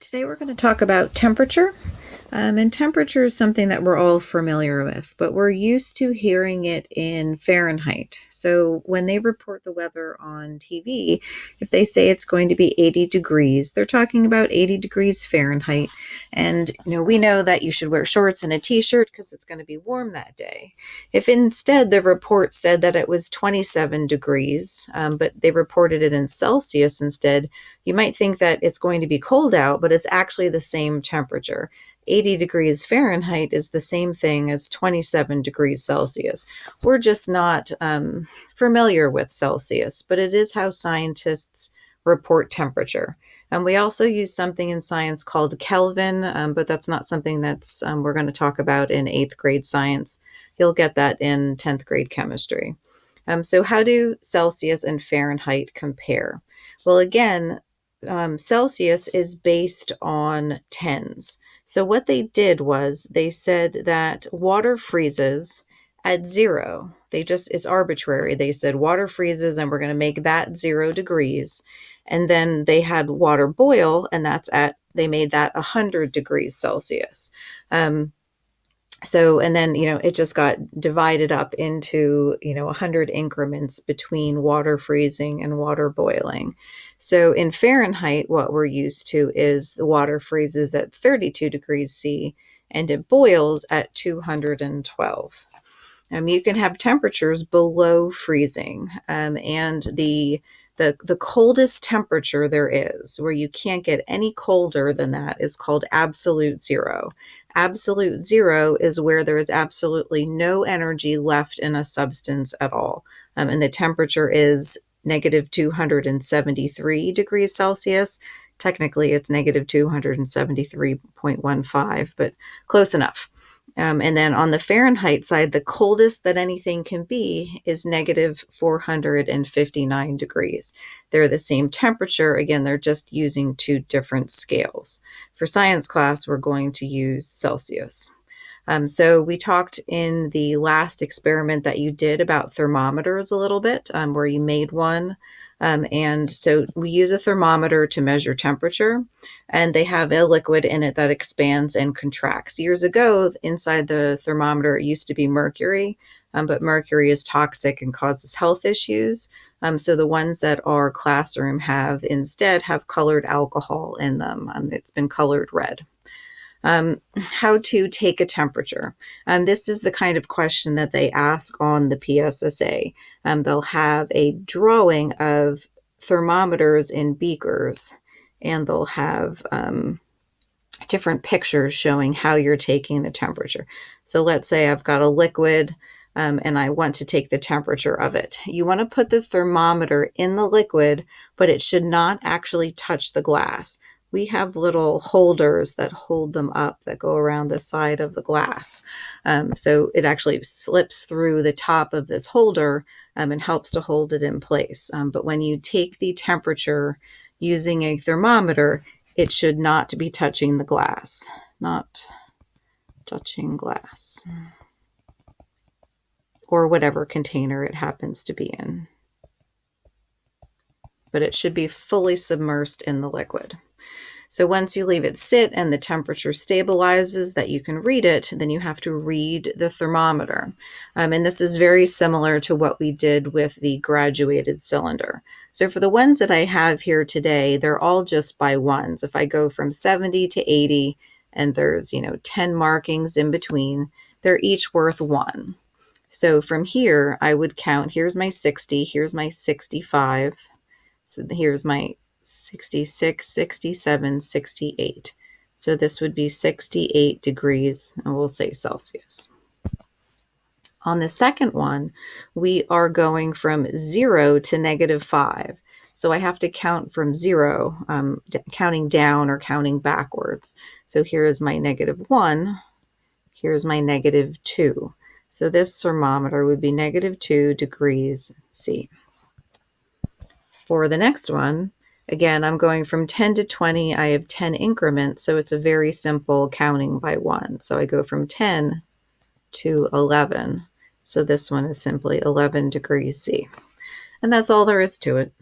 Today we're going to talk about temperature. And temperature is something that we're all familiar with, but we're used to hearing it in Fahrenheit. So when they report the weather on TV, if they say it's going to be 80 degrees, they're talking about 80 degrees Fahrenheit. And we know that you should wear shorts and a t-shirt because it's going to be warm that day. If instead the report said that it was 27 degrees, but they reported it in Celsius instead, you might think that it's going to be cold out, but it's actually the same temperature. 80 degrees Fahrenheit is the same thing as 27 degrees Celsius. We're just not familiar with Celsius, but it is how scientists report temperature. And we also use something in science called Kelvin, but that's not something that's we're going to talk about in 8th grade science. You'll get that in 10th grade chemistry. So how do Celsius and Fahrenheit compare? Well, again, Celsius is based on tens. So what they did was they said that water freezes at 0. It's arbitrary. They said water freezes and we're going to make that 0 degrees. And then they had water boil and they made that 100 degrees Celsius. And then, it just got divided up into, 100 increments between water freezing and water boiling. So in Fahrenheit, what we're used to is the water freezes at 32 degrees C and it boils at 212. You can have temperatures below freezing, and the coldest temperature there is, where you can't get any colder than that, is called absolute zero. Absolute zero is where there is absolutely no energy left in a substance at all. And the temperature is negative 273 degrees Celsius. Technically, it's negative 273.15, but close enough. And then on the Fahrenheit side, the coldest that anything can be is negative 459 degrees. They're the same temperature. Again, they're just using two different scales. For science class, we're going to use Celsius. So we talked in the last experiment that you did about thermometers a little bit, where you made one. And so we use a thermometer to measure temperature, and they have a liquid in it that expands and contracts. Years ago, inside the thermometer, it used to be mercury, but mercury is toxic and causes health issues. So the ones that our classroom have instead have colored alcohol in them. It's been colored red. How to take a temperature. This is the kind of question that they ask on the PSSA. They'll have a drawing of thermometers in beakers, and they'll have different pictures showing how you're taking the temperature. So let's say I've got a liquid and I want to take the temperature of it. You want to put the thermometer in the liquid, but it should not actually touch the glass. We have little holders that hold them up that go around the side of the glass. So it actually slips through the top of this holder and helps to hold it in place. But when you take the temperature using a thermometer, it should not be touching the glass. Not touching glass. Or whatever container it happens to be in. But it should be fully submersed in the liquid. So once you leave it sit and the temperature stabilizes that you can read it, then you have to read the thermometer. And this is very similar to what we did with the graduated cylinder. So for the ones that I have here today, they're all just by ones. If I go from 70 to 80 and there's, 10 markings in between, they're each worth 1. So from here, I would count, here's my 60, here's my 65. So here's my 66, 67, 68. So this would be 68 degrees, and we'll say Celsius. On the second one, we are going from 0 to negative 5. So I have to count from 0, counting down or counting backwards. So here is my negative 1. Here's my negative 2. So this thermometer would be negative 2 degrees C. For the next one, again, I'm going from 10 to 20. I have 10 increments, so it's a very simple counting by 1. So I go from 10 to 11. So this one is simply 11 degrees C. And that's all there is to it.